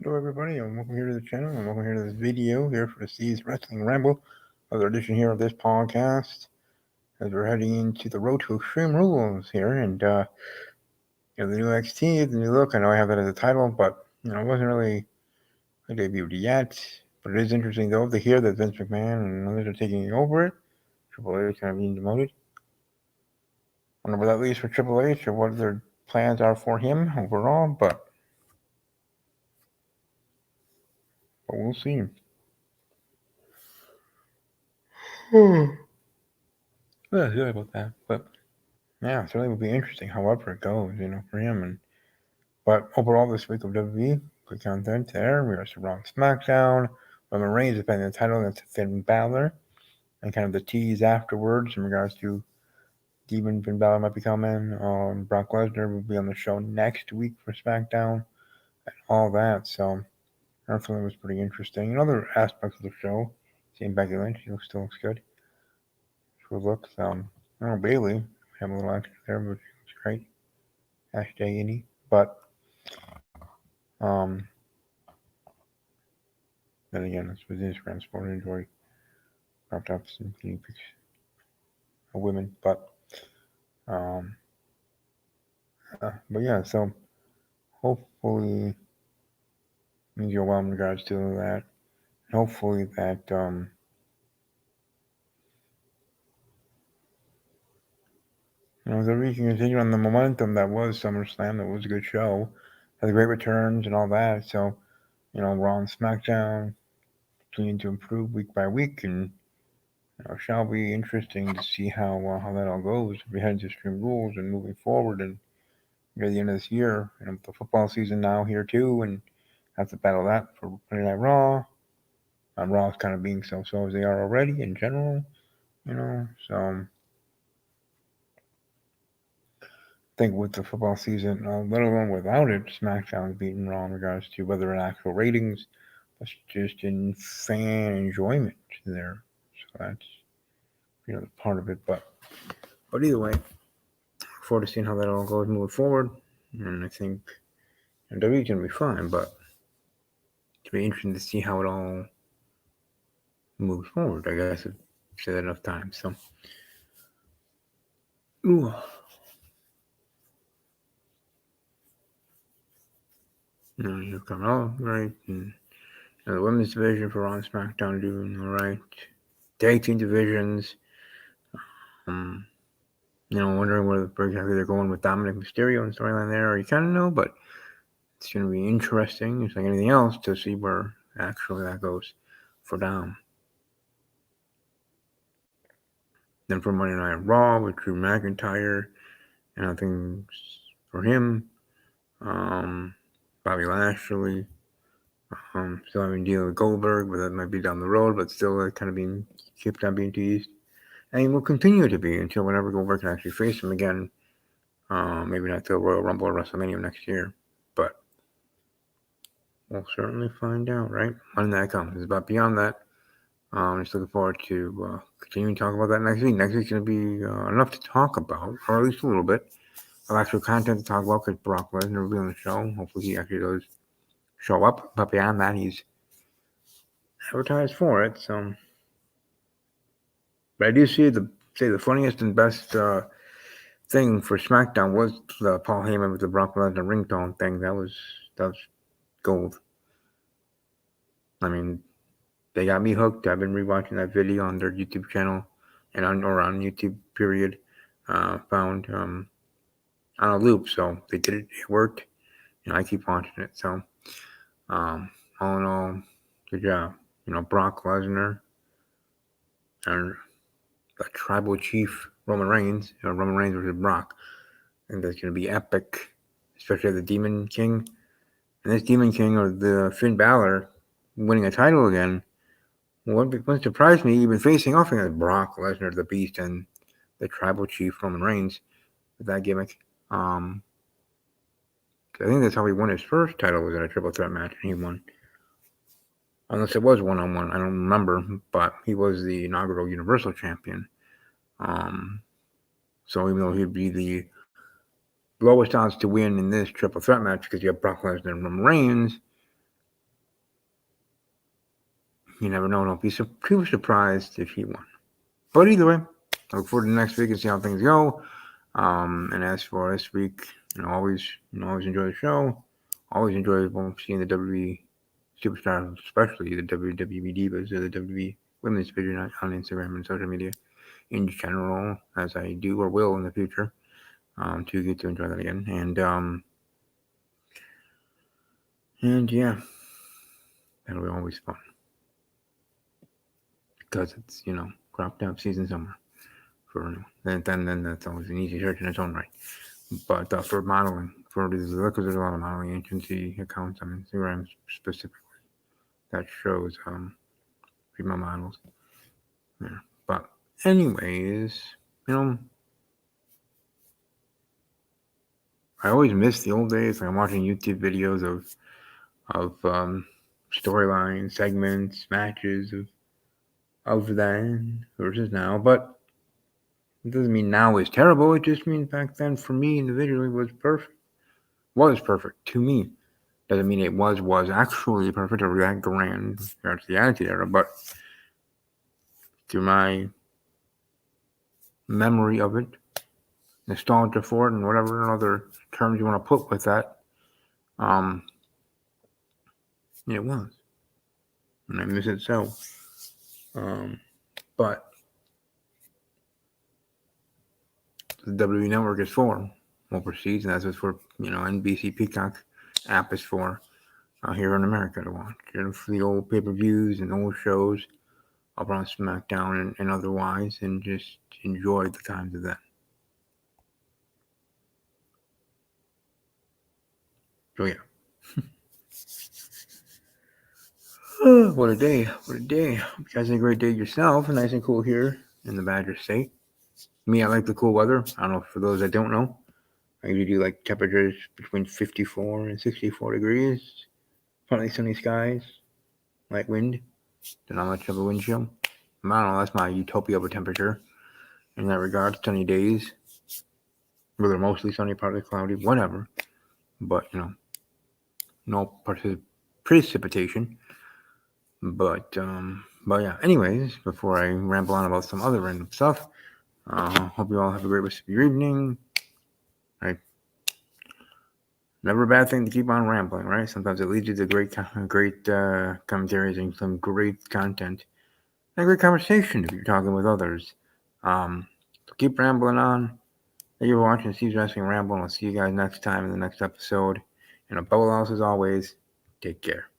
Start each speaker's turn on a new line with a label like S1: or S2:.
S1: Hello, everybody, and welcome here to the channel, and welcome here to this video here for Steve's Wrestling Ramble, another edition here of this podcast, as we're heading into the road to Extreme Rules here, and the new NXT, the new look. I know I have that as a title, but it wasn't really debuted yet. But it is interesting though to hear that Vince McMahon and others are taking over it. Triple H kind of being demoted. I wonder what that leaves for Triple H or what their plans are for him overall, but we'll see. Yeah, sorry about that, but yeah, it certainly will be interesting, however it goes, for him. But overall, this week of WWE, good content there. We are Raw and SmackDown. Roman Reigns defending the title against Finn Balor, and kind of the tease afterwards in regards to Demon Finn Balor might be coming. Brock Lesnar will be on the show next week for SmackDown, and all that. So I thought it was pretty interesting. And other aspects of the show, seeing Becky Lynch, she still looks good. She looks. Bailey had a little extra there, but she looks great. Hashtag any. But um, then again, this was Instagram sport. Enjoy cropped up some guinea pigs of women, um, but yeah. So hopefully things go well in regards to that. Hopefully that that we can continue on the momentum that was SummerSlam. That was a good show, had great returns and all that. So Raw and SmackDown continue to improve week by week, and shall be interesting to see how that all goes. We head into Extreme Rules and moving forward, and near the end of this year, the football season now here too, and have to battle that for Monday Night Raw. Raw's kind of being so as they are already in general, So I think with the football season, let alone without it, SmackDown's beating Raw in regards to whether in actual ratings, but just in fan enjoyment there. So that's part of it. But either way, look forward to seeing how that all goes moving forward. And I think WWE's gonna be fine, but it'll be interesting to see how it all moves forward. I guess I've said that enough times. So, ooh. You're coming all right. And the women's division for Raw and SmackDown doing all right. Tag team divisions. Wondering where exactly they're going with Dominic Mysterio and storyline there. You kind of know, but it's going to be interesting, just like anything else, to see where actually that goes for Dom. Then for Monday Night Raw with Drew McIntyre, and I think for him, Bobby Lashley, still having to deal with Goldberg, but that might be down the road, but still kind of being kept on being teased. And he will continue to be until whenever Goldberg can actually face him again. Maybe not till Royal Rumble or WrestleMania next year, but we'll certainly find out, right? When that comes. But beyond that, just looking forward to continuing to talk about that next week. Next week's going to be enough to talk about, or at least a little bit, of actual content to talk about, because Brock Lesnar will be on the show. Hopefully he actually does show up. But beyond that, he's advertised for it. So, but I do say the funniest and best thing for SmackDown was the Paul Heyman with the Brock Lesnar ringtone thing. That was gold. I mean, they got me hooked. I've been rewatching that video on their YouTube channel and on YouTube period. Found on a loop, so they did it. It worked, and I keep watching it. So, all in all, good job. Brock Lesnar and the Tribal Chief Roman Reigns. Roman Reigns versus Brock. I think that's going to be epic, especially the Demon King. And this Demon King, or the Finn Balor, winning a title again. What surprised me, even facing off against Brock Lesnar, the Beast, and the Tribal Chief Roman Reigns with that gimmick. I think that's how he won his first title, was in a triple threat match, and he won. Unless it was one-on-one, I don't remember, but he was the inaugural Universal Champion. So even though he'd be the lowest odds to win in this triple threat match, because you have Brock Lesnar and Roman Reigns, you never know. Don't be too surprised if he won. But either way, I look forward to next week and see how things go. And as for this week, always enjoy the show. Always enjoy seeing the WWE superstars, especially the WWE divas or the WWE women's division on Instagram and social media in general, as I do or will in the future, to get to enjoy that again. And yeah, that'll be always fun because it's cropped up season summer for then that's always an easy search in its own right. But for modeling, because there's a lot of modeling agency accounts on Instagram specifically that shows female models. Yeah. But anyways, I always miss the old days. Like I'm watching YouTube videos of storyline segments, matches of then versus now. But it doesn't mean now is terrible. It just means back then for me individually was perfect. Was perfect to me. Doesn't mean it was actually perfect or that grand compared to the Attitude Era, but through my memory of it, nostalgia for it, and whatever other terms you want to put with that, it was, and I miss it so. But the WWE Network is for overseas, and that's what for NBC Peacock app is for here in America to watch. For the old pay-per-views and old shows up on SmackDown and otherwise, and just enjoy the times of that. So yeah. What a day. What a day. Hope you guys had a great day yourself. Nice and cool here in the Badger State. Me, I like the cool weather. I don't know, for those that don't know, I usually do like temperatures between 54 and 64 degrees. Partly sunny skies, light wind. Not much of a wind chill. I don't know, that's my utopia of a temperature in that regard. Sunny days, whether mostly sunny, partly cloudy, whatever. But, no precipitation. But yeah. Anyways, before I ramble on about some other random stuff, hope you all have a great rest of your evening. Right. Never a bad thing to keep on rambling, right? Sometimes it leads you to great commentaries and some great content and great conversation if you're talking with others. So keep rambling on. Thank you for watching Steve's Wrestling Ramble, and I'll see you guys next time in the next episode. And above all else, as always, take care.